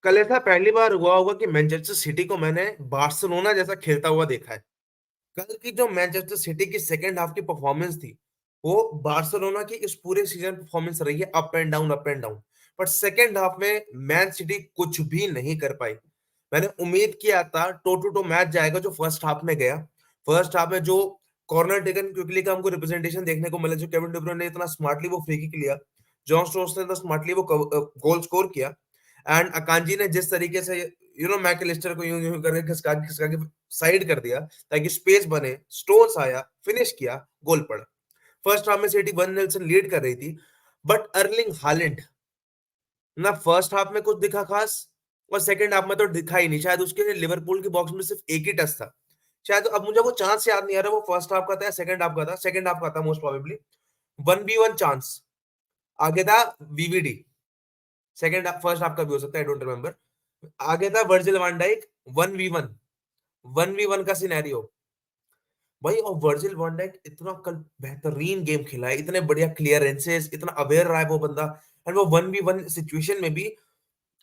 कल ऐसा पहली बार हुआ होगा कि मैनचेस्टर सिटी को मैंने बार्सिलोना जैसा खेलता हुआ देखा है। कल की जो मैनचेस्टर सिटी की सेकेंड हाफ की परफॉर्मेंस थी, वो बार्सिलोना की इस पूरे सीजन परफॉर्मेंस रही है, up and down up and down. पर सेकेंड हाफ में मैन सिटी कुछ भी नहीं कर पाई। मैंने उम्मीद किया था टो टू टो मैच जाएगा जो फर्स्ट हाफ में गया। फर्स्ट हाफ में जो कॉर्नर टेकन क्विकली का हमको रिप्रेजेंटेशन देखने को मिला, जो केविन डी ब्रुयने ने इतना स्मार्टली वो फ्री किक लिया, जॉन स्टोन्स ने इतना स्मार्टली वो गोल स्कोर किया, एंड अकांजी ने जिस तरीके से मैकलिस्टर को यूं यूं करके खिसका खिसका के साइड कर दिया ताकि स्पेस बने, स्टोन्स आया, फिनिश किया, गोल पड़ा। फर्स्ट हाफ में सिटी 1-0 से लीड कर रही थी, बट अर्लिंग हालैंड ना फर्स्ट हाफ में कुछ दिखा खास, और सेकंड हाफ में तो दिखा ही नहीं। शायद उसके लिवरपूल की बॉक्स में सिर्फ एक ही टच था शायद। अब मुझे वो चांस याद नहीं आ रहा वो फर्स्ट हाफ का था या सेकंड हाफ का था। सेकंड हाफ का था मोस्ट प्रोबेबली। 1v1 चांस आगे था VVD. Second half first half का भी हो सकता है, आई डोंट रिमेंबर। आगे था Virgil van Dyke. 1v1, 1v1 का सिनेरियो भाई। और वर्जिल वैन डाइक इतना कल बेहतरीन गेम खेला है, इतने बढ़िया क्लियरेंसेस, इतना अवेयर रहा है वो बंदा। एंड वो 1v1 सिचुएशन में भी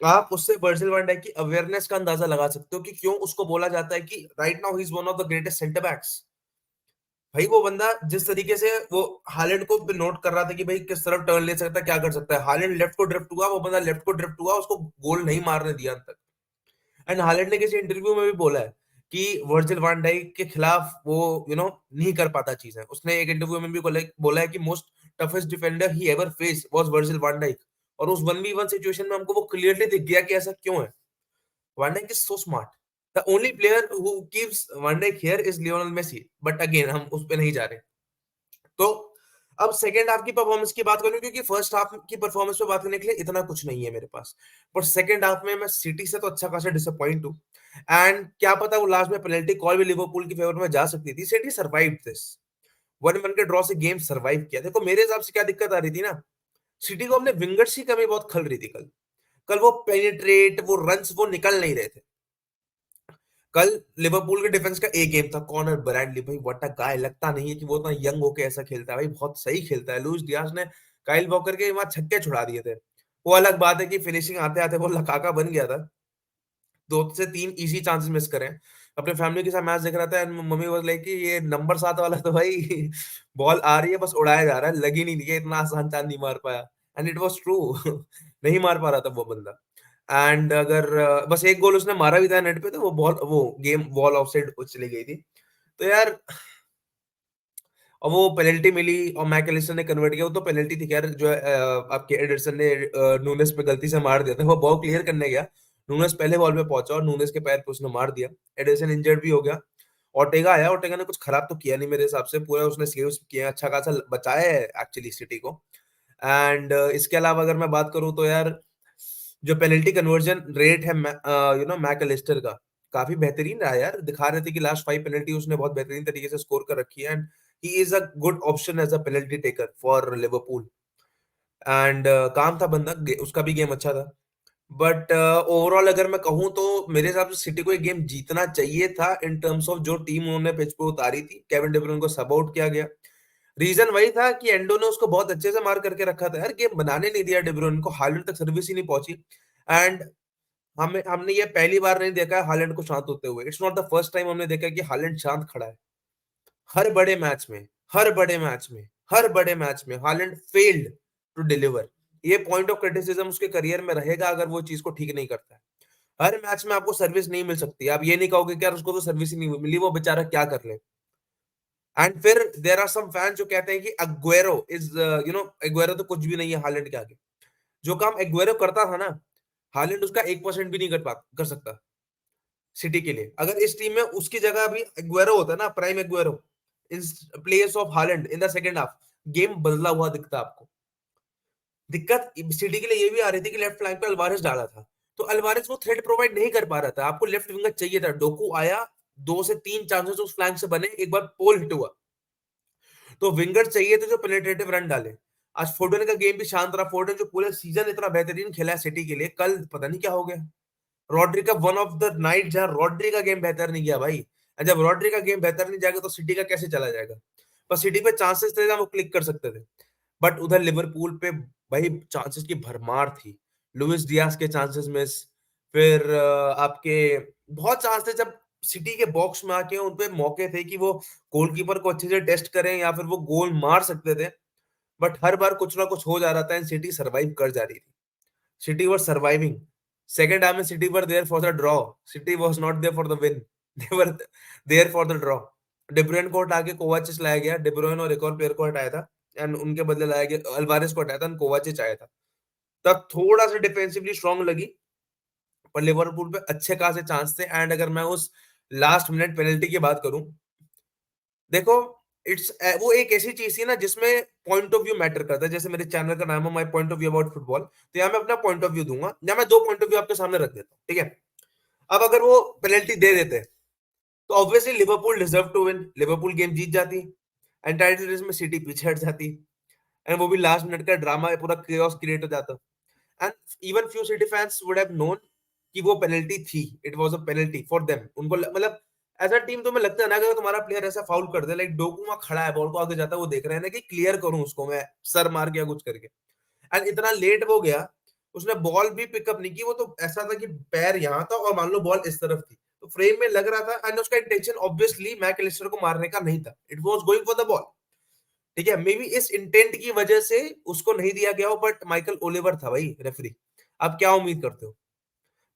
आप उससे वर्जिल वैन डाइक की अवेयरनेस का अंदाजा लगा सकते हो कि क्यों उसको बोला जाता है कि right now he is one of the greatest center backs. भाई वो बंदा जिस तरीके से वो हालैंड को नोट कर रहा था कि भाई किस तरफ टर्न ले सकता है, क्या कर सकता है। हालैंड लेफ्ट को ड्रिफ्ट हुआ, वो बंदा लेफ्ट को ड्रिफ्ट हुआ, उसको गोल नहीं मारने दिया अंत तक। एंड हालैंड ने किसी इंटरव्यू में भी बोला है कि वर्जिल वैन डाइक के खिलाफ वो नहीं कर पाता चीजें। उसने एक इंटरव्यू में भी बोला है कि most toughest defender he ever face was Virgil van Dijk. और उस 1v1 सिचुएशन में हमको वो क्लियरली दिख गया कि ऐसा क्यों है। Van Dijk is so smart. The only player who keeps Van Dijk here is Lionel Messi. But again हम उस पे नहीं जा रहे। तो अब सेकेंड हाफ की परफॉर्मेंस की बात करूं, क्योंकि फर्स्ट हाफ की परफॉर्मेंस पे बात करने के लिए इतना कुछ नहीं है मेरे पास। पर सेकेंड हाफ में मैं सिटी से तो अच्छा खासा डिसअपॉइंट हूं। एंड क्या पता वो लास्ट में पेनल्टी कॉल भी लिवरपूल की फेवर में जा सकती थी। सिटी सर्वाइव दिस 1-1 के ड्रॉ से गेम सर्वाइव किया। देखो मेरे हिसाब से क्या दिक्कत आ रही थी ना, सिटी को अपने विंगर्स की कमी बहुत खल रही थी कल। कल वो पेनिट्रेट, वो रन्स वो निकल नहीं रहे थे। कल लिवरपूल के डिफेंस का एक गेम था, कॉनर ब्रैडली भाई व्हाट अ गाय। लगता नहीं है कि वो इतना यंग होके ऐसा खेलता है भाई, बहुत सही खेलता है। लुइस डियाज ने काइल वॉकर के वहां छक्के छुड़ा दिए थे। वो अलग बात है कि फिनिशिंग आते आते वो लकाका बन गया था। 2 से 3 इजी चांसेस मिस करे। अपने फैमिली के साथ मैच देख रहा था एंड मम्मी वाज लाइक कि ये नंबर 7 वाला तो भाई बॉल आ रही है बस उड़ाया जा रहा है, लगी नहीं, है इतना आसान चांद नहीं मार पाया। एंड इट वाज ट्रू नहीं मार पा रहा था वो बंदा। एंड अगर बस एक गोल उसने मारा भी था नेट पे तो वो बॉल, वो गेम बॉल ऑफसाइड चली गई थी। तो यार, और वो पेनल्टी मिली और मैकलिस्टर ने कन्वर्ट किया। वो तो पेनल्टी थी खैर, जो आपके एडरसन ने नूनेस पे गलती से मार दिया था। वो बॉल क्लियर करने गया, नूनेस पहले बॉल पे पहुंचा और नूनेस के पैर पे उसने मार दिया। एडरसन इंजर्ड भी हो गया। ओर्टेगा आया, ओर्टेगा ने कुछ खराब तो किया नहीं मेरे हिसाब से, पूरा उसने सेव्स किया, अच्छा खासा बचाया है एक्चुअली सिटी को। एंड इसके अलावा अगर मैं बात करूं तो यार, जो पेनल्टी कन्वर्जन रेट है मैकलिस्टर का, काफी बेहतरीन रहा यार। दिखा रहे थे कि लास्ट 5 पेनल्टी उसने बहुत बेहतरीन तरीके से स्कोर कर रखी है। And he is a good option as a penalty taker for Liverpool. And काम था बंदा, उसका भी गेम अच्छा था। बट ओवरऑल अगर मैं कहूं तो मेरे हिसाब से सिटी को एक गेम जीतना चाहिए था इन टर्म्स ऑफ जो टीम उन्होंने पिच पे उतारी थी। केविन डी ब्रुयने को सब आउट किया गया। रीजन वही था कि एंडो ने उसको बहुत अच्छे से मार करके रखा था यार, गेम बनाने नहीं दिया डी ब्रुयने को, हालैंड तक सर्विस ही नहीं पहुंची। एंड हमने ये पहली बार नहीं देखा है हालैंड को शांत होते हुए। It's not the first time हमने देखा है कि हालैंड शांत खड़ा है। हर बड़े मैच में, हर बड़े मैच में, हर बड़े मैच में हालैंड फेल्ड टू डिलीवर। ये पॉइंट ऑफ क्रिटिसिज्म उसके करियर में रहेगा अगर वो चीज को ठीक नहीं करता है। हर मैच में आपको सर्विस नहीं मिल सकती। आप ये नहीं कहोगे कि यार उसको तो सर्विस ही नहीं मिली, वो बेचारा क्या कर ले। एंड फिर देयर आर सम फैन जो कहते हैं कि अग्वेरो इज अग्वेरो तो कुछ भी नहीं है हालैंड के आगे। जो काम अग्वेरो करता था ना, हालैंड उसका 1% भी नहीं कर सकता सिटी के लिए। अगर इस टीम में उसकी जगह अभी एग्वेरो होता है ना, prime Agüero in place of Holland in the second half, game बदला हुआ दिखता आपको। दिक्कत सिटी के लिए ये भी आ रही थी कि लेफ्ट फ्लैंक पे अल्वारेस डाला था, तो अल्वारेस वो थ्रेड प्रोवाइड नहीं कर पा रहा था। आपको लेफ्ट विंगर चाहिए था। डोकू आया, 2 से 3 चांसेस उस फ्लैंक से बने, एक बार पोल हिट हुआ। तो विंगर चाहिए थे जो पेनिट्रेटिव रन डाले। आज फोर्डन का गेम भी शांत रहा। फोर्डन जो पूरे सीजन इतना बेहतरीन खेला है सिटी के लिए, कल पता नहीं क्या हो गया। रॉड्री का वन ऑफ द नाइट जहां रॉड्री का गेम बेहतर नहीं गया भाई। जब रॉड्री का गेम बेहतर नहीं जाएगा तो सिटी का कैसे चला जाएगा। पर सिटी पे चांसेस थे जहां वो क्लिक कर सकते थे। बट उधर लिवरपूल पे भाई चांसेस की भरमार थी। लुइस डियास के चांसेस मिस, फिर आपके बहुत चांस थे जब सिटी के बॉक्स में आके उन पे मौके थे कि वो गोलकीपर को अच्छे से टेस्ट करें या फिर वो गोल मार सकते थे, बट हर बार कुछ ना कुछ हो जा रहा था एंड सिटी सर्वाइव कर जा रही थी। City was surviving. Second half में City were there for the draw. City was not there for the win. They were there for the draw. De Bruyne को हटा के कोवाचिच लाया गया। डे ब्रुयन और एक और प्लेयर को हटाया था एंड उनके बदले लाया गया, अल्वारेस को हटाया था एंड कोवाचिच आया था। तब थोड़ा सा डिफेंसिवली स्ट्रांग लगी, पर लिवरपूल पे अच्छे खासे चांस थे। एंड अगर मैं उस लास्ट मिनट पेनल्टी की बात करूं, देखो, इट्स वो एक ऐसी चीज थी ना जिसमें पॉइंट ऑफ व्यू मैटर करता है। जैसे मेरे चैनल का नाम है my point of view about football, तो यहाँ मैं अपना पॉइंट ऑफ व्यू दूंगा, या मैं दो पॉइंट ऑफ व्यू आपके सामने रख देता हूँ, ठीक है। अब अगर वो पेनल्टी दे देते तो obviously Liverpool deserve to win, Liverpool game जीत जाती एंड टाइटल रेस में सिटी पीछे हट जाती, एंड वो भी लास्ट मिनट का ड्रामा पूरा chaos क्रिएट हो जाता। And even few City fans would have known कि वो पेनल्टी थी, it was a penalty for them. उनको मतलब एज अ टीम तुम्हें लगता है ना, अगर तुम्हारा प्लेयर ऐसा फाउल कर दे, लाइक डोकू वहां खड़ा है, बॉल को आगे जाता है, वो देख रहे हैं ना कि क्लियर करूं उसको मैं, सर मार के या कुछ करके, एंड इतना लेट हो गया, उसने बॉल भी पिकअप नहीं की। वो तो ऐसा था कि पैर यहाँ था और मान लो बॉल इस तरफ थी, तो फ्रेम में लग रहा था एंड उसका इंटेंशन ऑब्वियसली मैकलिस्टर को मारने का नहीं था, it was going for the ball, ठीक है। मे बी इस इंटेंट की वजह से उसको नहीं दिया गया हो, बट माइकल ओलिवर था भाई रेफरी। आप क्या उम्मीद करते हो?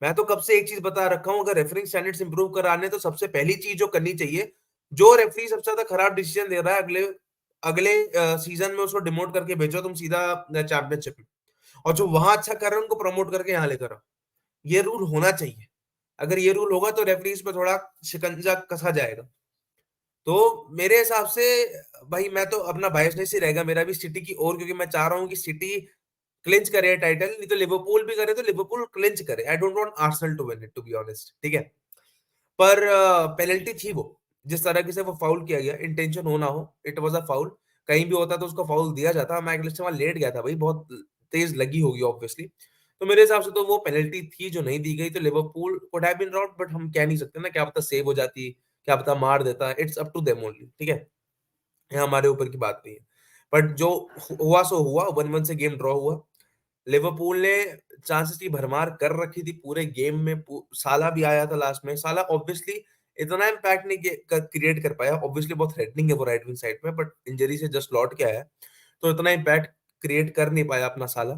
मैं तो कब से एक चीज बता रखा हूं, अगर रेफरिंग स्टैंडर्ड्स इंप्रूव कराने तो सबसे पहली चीज जो करनी चाहिए, जो रेफरी सबसे ज्यादा खराब डिसीजन दे रहा है, अगले अगले सीजन में उसको डिमोट करके भेजो तुम सीधा चैंपियनशिप में, और जो वहां अच्छा कर रहे हैं उनको प्रमोट करके यहाँ लेकर आओ। ये रूल होना चाहिए। अगर ये रूल होगा तो रेफरीज पे थोड़ा शिकंजा कसा जाएगा। तो मेरे हिसाब से भाई, मैं तो अपना बायसनेस ही रहेगा मेरा भी सिटी की ओर, क्योंकि मैं चाह रहा हूँ कि सिटी क्लिंच करे टाइटल, नहीं तो लिवरपूल भी करे तो लिवरपूल क्लिंच करे। I don't want Arsenal to win it, to be honest, ठीक है। पर पेनल्टी थी वो, जिस तरह से वो फाउल किया गया, इंटेंशन हो ना हो, इट वाज अ फाउल। कहीं भी होता तो उसको फाउल दिया जाता। मैकलिस्टर वहां लेट गया था भाई, बहुत तेज लगी होगी ऑब्वियसली। तो मेरे हिसाब से तो वो पेनल्टी थी जो नहीं दी गई, तो Liverpool could have been out, but हम कह नहीं सकते ना, क्या पता सेव हो जाती, क्या पता मार देता। It's up to them only, ठीक है। ये हमारे ऊपर की बात नहीं है। बट जो हुआ सो हुआ, 1-1 से गेम ड्रॉ हुआ। लिवरपूल ने चांसेस की भरमार कर रखी थी पूरे गेम में। साला भी आया था लास्ट में। साला ऑब्वियसली इतना इम्पैक्ट नहीं क्रिएट कर पाया, ऑब्वियसली बहुत थ्रेटनिंग है वो राइट विंग साइड पे, बट इंजरी से जस्ट लौट के आया, तो इतना इम्पैक्ट क्रिएट कर नहीं पाया अपना साला।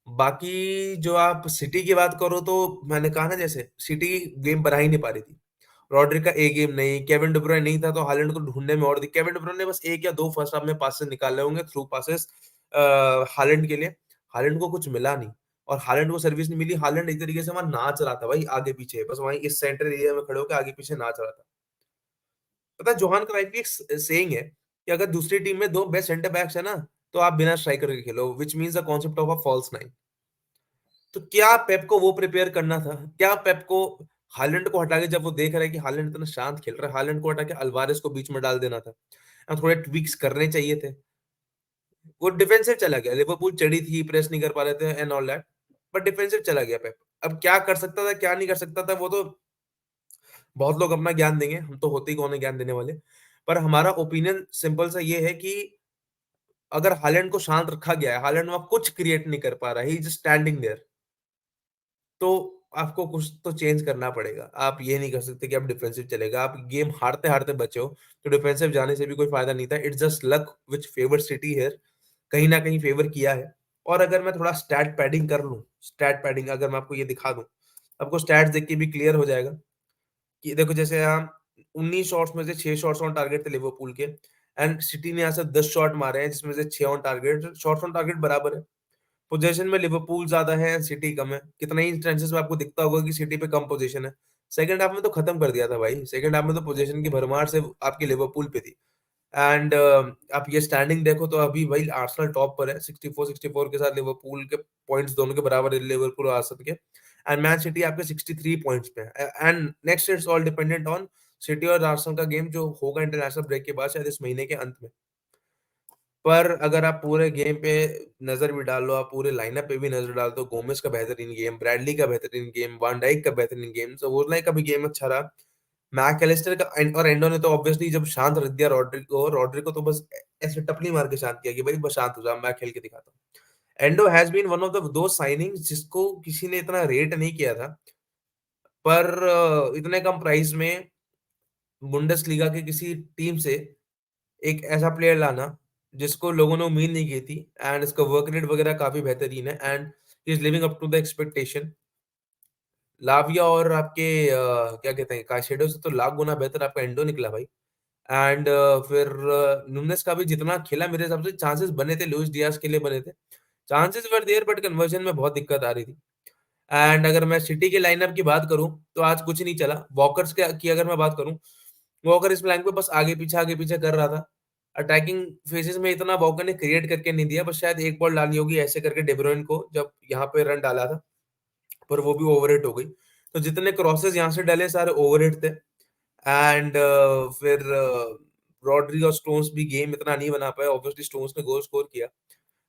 बाकी जो आप सिटी की बात करो, तो मैंने कहा ना, जैसे सिटी गेम बना ही नहीं पा रही थी। रॉड्री का ए गेम नहीं, केविन डी ब्रुयने नहीं था, तो हालैंड को ढूंढने में और दी। केविन डी ब्रुयने ने बस एक या दो फर्स्ट हाफ में पासेस निकाले होंगे, थ्रू पासेस हालैंड के लिए। हालैंड को कुछ मिला नहीं, और हालैंड को सर्विस नहीं मिली। हालैंड एक तरीके से वहां नाच रहा था भाई, आगे पीछे, बस वहीं इस सेंटर एरिया में खड़े होकर आगे पीछे नाच रहा था। पता है, जोहान क्राइफ की एक सेइंग है कि अगर दूसरी टीम में दो बेस्ट सेंटर बैक्स है ना, तो आप बिना स्ट्राइकर के खेलो, which means the concept of a false nine. तो क्या पेप को वो प्रिपेयर करना था? क्या पेप को हालैंड को हटा के, जब वो देख रहे हैं कि हालैंड इतना शांत खेल रहा है, हालैंड को हटा के अल्वारेस को बीच में डाल देना था, और थोड़े ट्विक्स करने चाहिए थे। वो डिफेंसिव चला गया, लिवरपूल चढ़ी थी, प्रेस नहीं कर पा रहे थे and all that, but defensive चला गया पेप। अब क्या कर सकता था क्या नहीं कर सकता था, वो तो बहुत लोग अपना ज्ञान देंगे, हम तो होते ही कौन है ज्ञान देने वाले। पर हमारा ओपिनियन सिंपल सा ये है कि अगर हालैंड को शांत रखा गया है, हालैंड वहां कुछ क्रिएट नहीं कर पा रहा, ही जस्ट स्टैंडिंग देयर, तो आपको कुछ तो चेंज करना पड़ेगा। आप ये नहीं कर सकते कि आप डिफेंसिव चलेगा। आप गेम हारते हारते बचे हो, तो डिफेंसिव जाने से भी कोई फायदा नहीं था। It's just luck which favour city here, कहीं ना कहीं फेवर किया है। और अगर मैं थोड़ा स्टैट पैडिंग कर लूं, स्टैट पैडिंग अगर मैं आपको ये दिखा दूं, आपको स्टैट्स देख के भी क्लियर हो जाएगा कि देखो, जैसे हम 19 शॉट्स में से 6 शॉट्स ऑन टारगेट थे लिवरपूल के, एंड सिटी ने यहाँ से 10 शॉट मारे हैं जिसमें से 6 on target, shots on target बराबर है। पोजीशन में लिवरपूल ज्यादा है, सिटी कम है। कितना ही इंस्टेंसेस में आपको दिखता होगा कि सिटी पे कम पोजीशन है। सेकंड हाफ में तो खत्म कर दिया था भाई, सेकंड हाफ में तो पोजीशन की भरमार से आपकी लिवरपूल पे थी। एंड आप ये स्टैंडिंग देखो तो अभी भाई आर्सेनल टॉप पर है 64 के साथ, लिवरपूल के पॉइंट्स दोनों के बराबर है, लिवरपूल और आर्सेनल के। एंड मैन सिटी आपके 63 पॉइंट्स पे है। And next it's all dependent on city और आर्सेनल का गेम, जो होगा इंटरनेशनल ब्रेक के बाद शायद इस महीने के अंत में। पर अगर आप पूरे गेम पे नजर भी डाल लो, आप पूरे लाइनअप पे भी नजर डाल दो, गोमेस का बेहतरीन गेम, ब्रैडली का बेहतरीन गेम, वान डाइक का बेहतरीन गेम, तो वो का भी गेम अच्छा रहा। मैकएलिस्टर का और एंडो ने तो ऑब्वियसली जब शांत रख दिया रॉड्री को तो बस ऐसे टपली मार के शांत किया कि भाई बस शांत हो जा, मैं खेल के दिखाता हूँ। Endo has been one of the two signings जिसको किसी ने इतना रेट नहीं किया था, पर इतने कम प्राइस में बुंडेसलीगा की किसी टीम से एक ऐसा प्लेयर लाना जिसको लोगों ने उम्मीद नहीं की थी, एंड इसका वर्क रेट वगैरह काफी बेहतरीन है, and is living up to the expectation. Lavia और आपके क्या कहते हैं काइसेडो से तो लाख गुना बेहतर आपका एंडो निकला भाई। एंड फिर नुनेस का भी जितना खेला मेरे हिसाब से चांसेस बने थे, लुइस डियाज के लिए बने थे, chances were there, but conversion में बहुत दिक्कत आ रही थी। एंड अगर मैं सिटी के लाइनअप की बात करूं तो आज कुछ नहीं चला। वॉकर्स की अगर मैं बात करूं, वॉकर इस फ्लैंक पे बस आगे पीछे कर रहा था। अटैकिंग फेजेस में इतना वॉकर ने क्रिएट करके नहीं दिया, बस शायद एक बॉल डालनी होगी ऐसे करके डेब्रोइन को जब यहाँ पे रन डाला था, पर वो भी ओवरहिट हो गई। तो जितने क्रॉसेस यहाँ से डले सारे ओवरहिट थे। एंड फिर रॉड्री और स्टोन्स भी गेम इतना नहीं बना पाए। ऑब्वियसली स्टोन्स ने गोल स्कोर किया,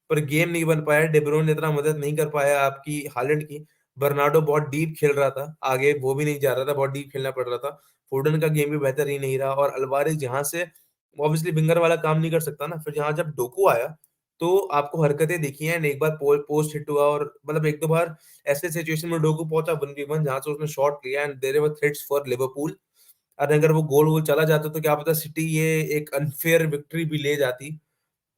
पर गेम नहीं बन पाया। डेब्रोन ने इतना मदद नहीं कर पाया आपकी हालैंड की। बर्नार्डो बहुत डीप खेल रहा था, आगे वो भी नहीं जा रहा था, बहुत डीप खेलना पड़ रहा था। फोर्डन का गेम भी बेहतर ही नहीं रहा, और अल्वारेज जहां से ऑब्वियसली विंगर वाला काम नहीं कर सकता ना, फिर जहां जब डोकू आया तो आपको हरकतें दिखी हैं। एक बार पोस्ट हिट हुआ, और मतलब एक दो बार ऐसे सिचुएशन में डोकू पहुंचा 1v1 जहां से उसने शॉट लिया, and there were threats for Liverpool. और अगर वो गोल वोल चला जाता तो क्या पता सिटी ये एक अनफेयर विक्ट्री भी ले जाती।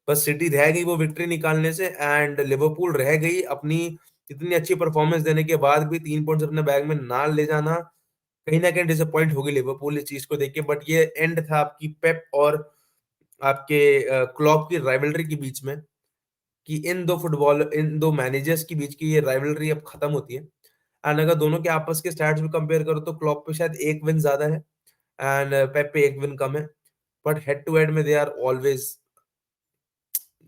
बस सिटी रह गई वो विक्ट्री निकालने से, एंड लिवरपूल रह गई अपनी इतनी अच्छी परफॉर्मेंस देने के बाद भी 3 पॉइंट्स अपने बैग में ना ले जाना। कहीं ना कहीं डिसअपॉइंट होगी लिवरपूल इस चीज को देख के, बट ये एंड था आपकी पेप और आपके क्लॉप की राइवलरी के बीच में, कि इन दो मैनेजर्स के बीच की ये राइवलरी अब खत्म होती है। एंड अगर दोनों के आपस के स्टैट्स भी कंपेयर करो तो क्लॉप पे शायद एक विन ज्यादा है, एंड पेप पे एक विन कम है, बट हेड टू हेड में they are always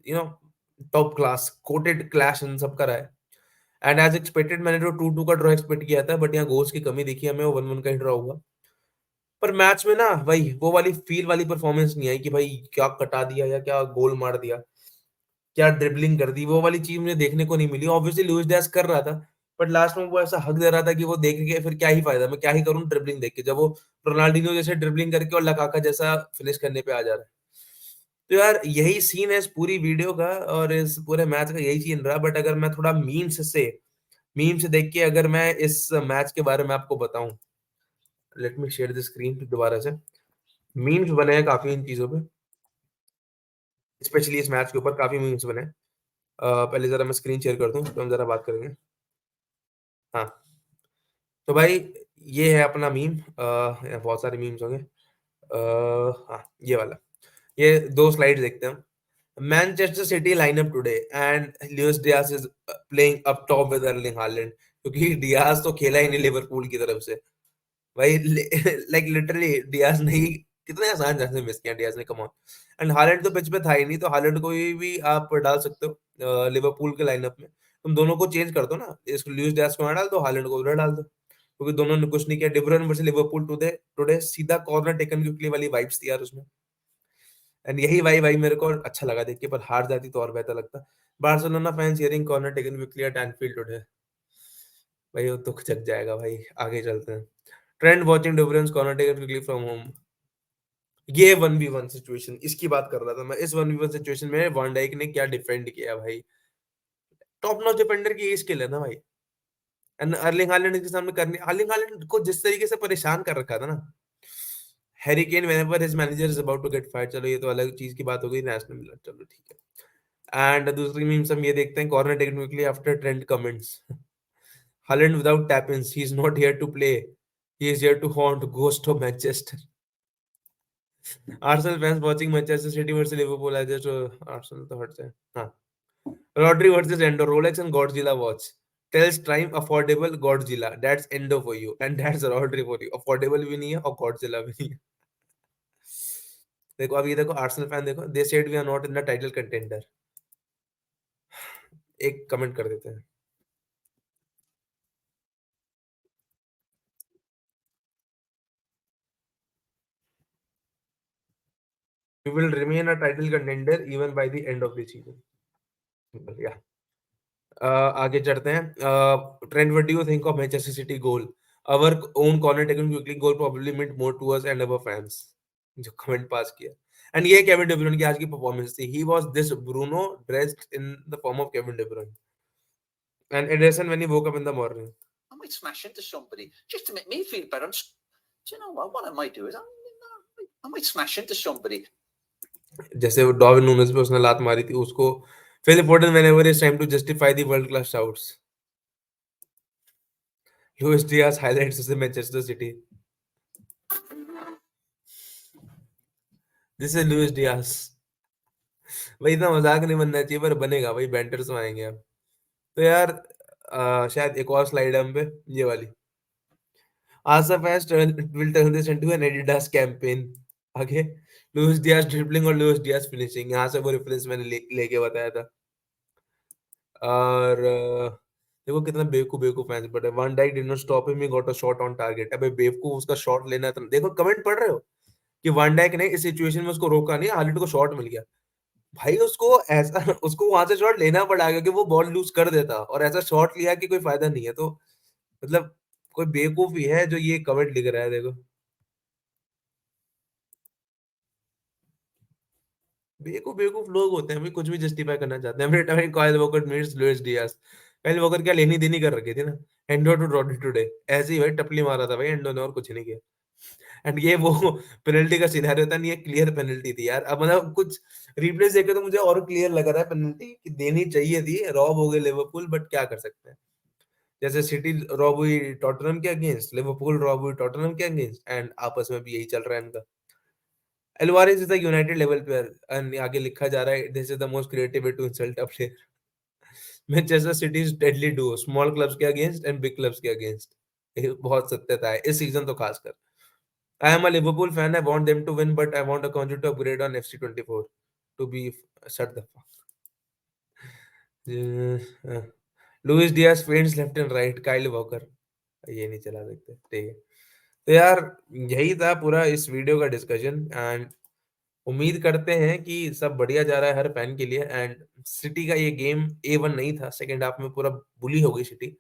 you know top class. Coated clash इन सबका रहा है। एंड एज एक्सपेक्टेड मैंने जो 2-2 का ड्रॉ एक्सपेक्ट किया था, बट यहाँ गोल्स की कमी दिखी हमें, 1-1 का ही ड्रॉ हुआ। पर मैच में ना भाई वो वाली फील वाली परफॉर्मेंस नहीं आई कि भाई क्या कटा दिया या क्या गोल मार दिया, क्या ड्रिबलिंग कर दी, वो वाली चीज मुझे देखने को नहीं मिली। ऑब्वियसली लुइस डियाज कर रहा था, बट लास्ट में वो ऐसा हक दे रहा था कि वो देख के फिर क्या ही फायदा, मैं क्या ही करूं ड्रिबलिंग देख के, जब वो रोनाल्डिनो जैसे ड्रिबलिंग करके और लकाका जैसा फिनिश करने पे आ जा रहा है। तो यार यही सीन है इस पूरी वीडियो का, और इस पूरे मैच का यही सीन रहा। बट अगर मैं थोड़ा मीम्स देख के अगर मैं इस मैच के बारे में आपको बताऊं, let me share the screen दोबारा से। मीम्स बने हैं काफी इन चीजों पे, स्पेशली इस मैच के ऊपर काफी मीम्स बने हैं। पहले जरा मैं स्क्रीन शेयर कर दूं तो हम जरा बात करेंगे। हाँ, तो भाई ये है अपना मीम। बहुत सारे मीम्स होंगे। हाँ, ये वाला, ये दो स्लाइड देखते हैं हम। Manchester city lineup today, and Luis Diaz is playing up top with Erling Haaland, क्योंकि डियाज तो खेला ही नहीं लिवरपूल की तरफ से भाई। लाइक लिटरली डियाज ने कितने आसान चांसेस मिस किया डियाज ने, कम ऑन। एंड हालैंड तो पिच पे था ही नहीं, तो हालैंड को भी आप डाल सकते हो लिवरपूल के लाइनअप में। तुम दोनों को चेंज कर दो ना, इस लुइस डियाज को ना डाल दो, हालैंड को उधर डाल दो, क्योंकि दोनों ने कुछ नहीं किया। डिब्रोइन वर्सेस लिवरपूल टुडे टुडे सीधा कॉर्नर टेकन क्विकली वाली वाइब्स थी यार उसमें। एंड यही वाइब भाई मेरे को अच्छा लगा देख के, पर हार जाती तो और बेहतर लगता। Barcelona fans hearing corner taken quickly at Anfield today, भाई वो दुख जग जाएगा भाई। आगे चलते हैं। Trend watching difference corner taken quickly from home. ये 1v1 सिचुएशन इसकी बात कर रहा था मैं। इस 1v1 सिचुएशन में वान डाइक ने क्या डिफेंड किया भाई। टॉप नॉच डिफेंडर की ये स्किल है ना भाई। एंड अर्लिंग हालैंड के सामने करने, अर्लिंग हालैंड को जिस तरीके से परेशान कर रखा था ना Harry Kane whenever his manager is about to get fired. चलो ये तो अलग चीज की बात हो गई, नेशनल मिलर, चलो ठीक है। एंड दूसरी मीम्स हम ये देखते हैं, corner taken quickly after trend comments. Haaland without टैप-ins, he is not here to play, he is here to haunt ghost of Manchester. Arsenal fans watching Manchester City versus Liverpool as just Arsenal तो हट जाए। हाँ, Rodri versus Endo, Rolex and Godzilla watch, tells time affordable Godzilla, that's Endo for you and that's Rodri for you. Affordable भी नहीं है और Godzilla भी नहीं है। देखो अब ये देखो आर्सेनल फैन देखो, they said we are not in the title contender. एक कमेंट कर देते हैं। We will remain a title contender even by the end of the season. या आगे चढ़ते हैं। Trend, what do you think of Manchester City goal? Our own corner taken quickly goal probably meant more to us and our fans। जो comment pass किया। And ये Kevin day ब्रुयने की आज की परफॉर्मेंस थी। He was this Bruno dressed in the form of Kevin day ब्रुयने and Anderson when he woke up in the morning। might smash into somebody just to make me feel better. Do you know what? What I might do is I might smash into somebody. जैसे वो Darwin Nunez पे उसने लात मारी थी उसको Philip Foden whenever is time to justify the world class shouts. Luis Diaz highlights the Manchester City. This is Luis Diaz. भाई इतना मजाक नहीं बनना चाहिए पर बनेगा भाई बैंटर्स में आएंगे अब तो यार शायद एक और स्लाइड है हम पे ये वाली Asaf has will turn this into an Adidas campaign आगे लुइस डियाज ड्रिबलिंग और लुइस डियाज फिनिशिंग यहाँ से वो रेफरेंस मैंने लेके बताया था और देखो कितना बेवकूफ बेवकूफ match but van Dijk did not stop him he got a shot on target अबे बेवकूफ उसका शॉट लेना था देखो कमेंट पढ़ रहे हो कि वन डाइक ने इस सिचुएशन में उसको रोका नहीं हार्लेट को शॉट मिल गया भाई उसको ऐसा उसको वहां से शॉट लेना पड़ा क्योंकि वो बॉल लूज कर देता और ऐसा शॉट लिया कि कोई फायदा नहीं है तो मतलब कोई बेवकूफ ही है जो ये कमेंट लिख रहा है देखो बेवकूफ बेवकूफ लोग होते हैं भाई कुछ भी जस्टिफाई करना चाहते हैं every time Kyle walker meets Luis Diaz Kyle walker क्या लेनी देनी कर रखी थी ना एंडो टू रॉडी टुडे ऐसे ही भाई टपली मारा था भाई एंडो ने और कुछ नहीं किया एंड ये वो पेनल्टी का सिनेरियो था नहीं ये क्लियर पेनल्टी थी यार अब मतलब कुछ रिप्लेस देखे तो मुझे और क्लियर लग रहा है पेनल्टी कि देनी चाहिए थी रॉब हो गए लिवरपूल बट क्या कर सकते हैं जैसे सिटी रॉब हुई टॉटनहम के अगेंस्ट लिवरपूल रॉब हुई टॉटनहम के अगेंस्ट एंड आपस में भी यही चल रहा है इनका Alvarez is the united level player and आगे लिखा जा रहा है this is the most creative way to insult a player Manchester City is deadly do small clubs के अगेंस्ट एंड बिग क्लब्स के अगेंस्ट ये बहुत सत्यता है इस सीजन तो खासकर I am a Liverpool fan. I want them to win, but I want a country to upgrade on FC24 to be shut the fuck. Luis Diaz fades left and right Kyle walker ये नहीं चला सकते ठीक है तो यार यही था पूरा इस वीडियो का डिस्कशन एंड उम्मीद करते हैं कि सब बढ़िया जा रहा है हर फैन के लिए एंड सिटी का ये गेम A1 नहीं था सेकंड हाफ में पूरा बुली हो गई सिटी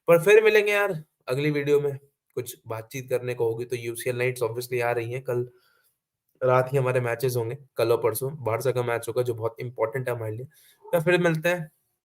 पर फिर मिलेंगे यार अगली वीडियो में कुछ बातचीत करने को होगी तो यूसीएल नाइट्स ऑब्वियसली आ रही हैं कल रात ही हमारे मैचेस होंगे कल और परसों बारसा का मैच होगा जो बहुत इंपॉर्टेंट है हमारे लिए तो फिर मिलते हैं